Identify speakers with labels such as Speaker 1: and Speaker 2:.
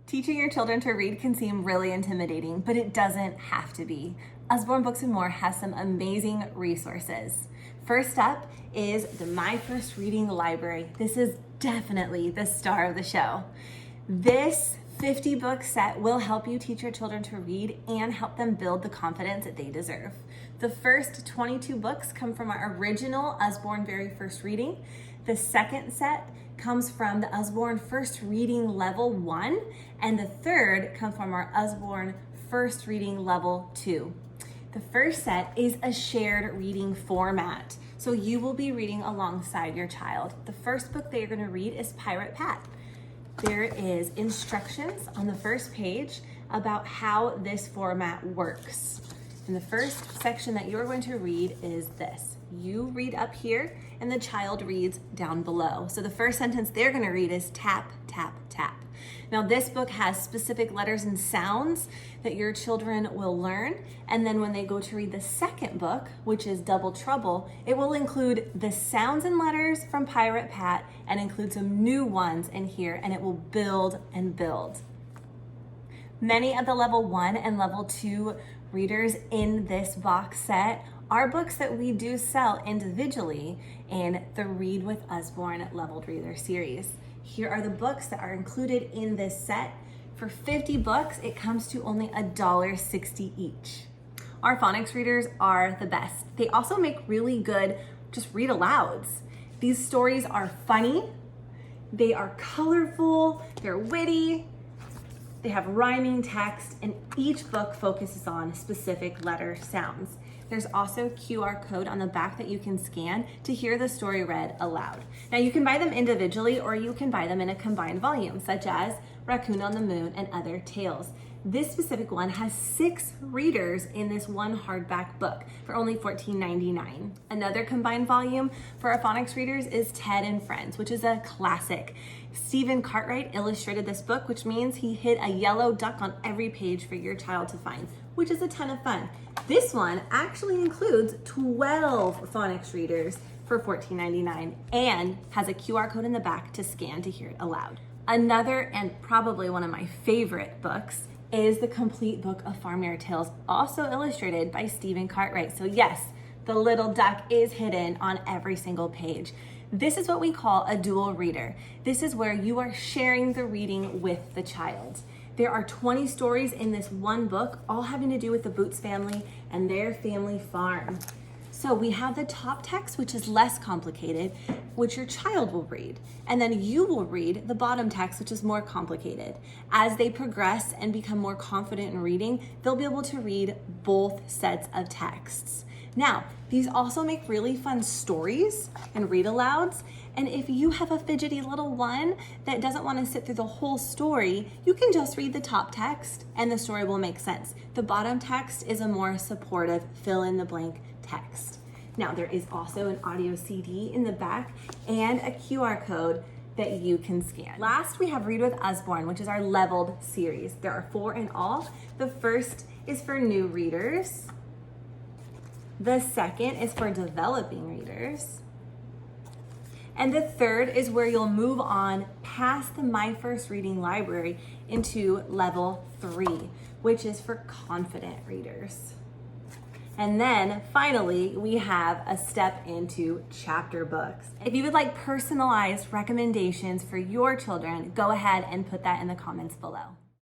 Speaker 1: Teaching your children to read can seem really intimidating, but it doesn't have to be. Usborne Books and More has some amazing resources. First up is the My First Reading Library. This is definitely the star of the show. This 50-book set will help you teach your children to read and help them build the confidence that they deserve. The first 22 books come from our original Usborne Very First Reading. The second set comes from the Usborne First Reading Level 1, and the third comes from our Usborne First Reading Level 2. The first set is a shared reading format, so you will be reading alongside your child. The first book that you're going to read is Pirate Pat. There is instructions on the first page about how this format works. And the first section that you're going to read is this. You read up here and the child reads down below. So the first sentence they're going to read is tap, tap, tap. Now this book has specific letters and sounds that your children will learn. And then when they go to read the second book, which is Double Trouble, it will include the sounds and letters from Pirate Pat and include some new ones in here, and it will build and build. Many of the level 1 and level 2 readers in this box set are books that we do sell individually in the Read with Usborne Leveled Reader series. Here are the books that are included in this set. For 50 books, it comes to only $1.60 each. Our Phonics Readers are the best. They also make really good just read alouds. These stories are funny, they are colorful, they're witty, they have rhyming text, and each book focuses on specific letter sounds. There's also a QR code on the back that you can scan to hear the story read aloud. Now you can buy them individually or you can buy them in a combined volume, such as Raccoon on the Moon and Other Tales. This specific one has 6 readers in this one hardback book for only $14.99. Another combined volume for our Phonics Readers is Ted and Friends, which is a classic. Stephen Cartwright illustrated this book, which means he hid a yellow duck on every page for your child to find, which is a ton of fun. This one actually includes 12 Phonics Readers for $14.99 and has a QR code in the back to scan to hear it aloud. Another, and probably one of my favorite books, is the complete book of Farmyard Tales, also illustrated by Stephen Cartwright. So yes, the little duck is hidden on every single page. This is what we call a dual reader. This is where you are sharing the reading with the child. There are 20 stories in this one book, all having to do with the Boots family and their family farm. So we have the top text, which is less complicated, which your child will read. And then you will read the bottom text, which is more complicated. As they progress and become more confident in reading, they'll be able to read both sets of texts. Now, these also make really fun stories and read alouds. And if you have a fidgety little one that doesn't want to sit through the whole story, you can just read the top text and the story will make sense. The bottom text is a more supportive fill in the blank text. Now, there is also an audio CD in the back and a QR code that you can scan. Last, we have Read with Usborne, which is our leveled series. There are 4 in all. The first is for new readers. The second is for developing readers. And the third is where you'll move on past the My First Reading Library into level 3, which is for confident readers. And then finally, we have a step into chapter books. If you would like personalized recommendations for your children, go ahead and put that in the comments below.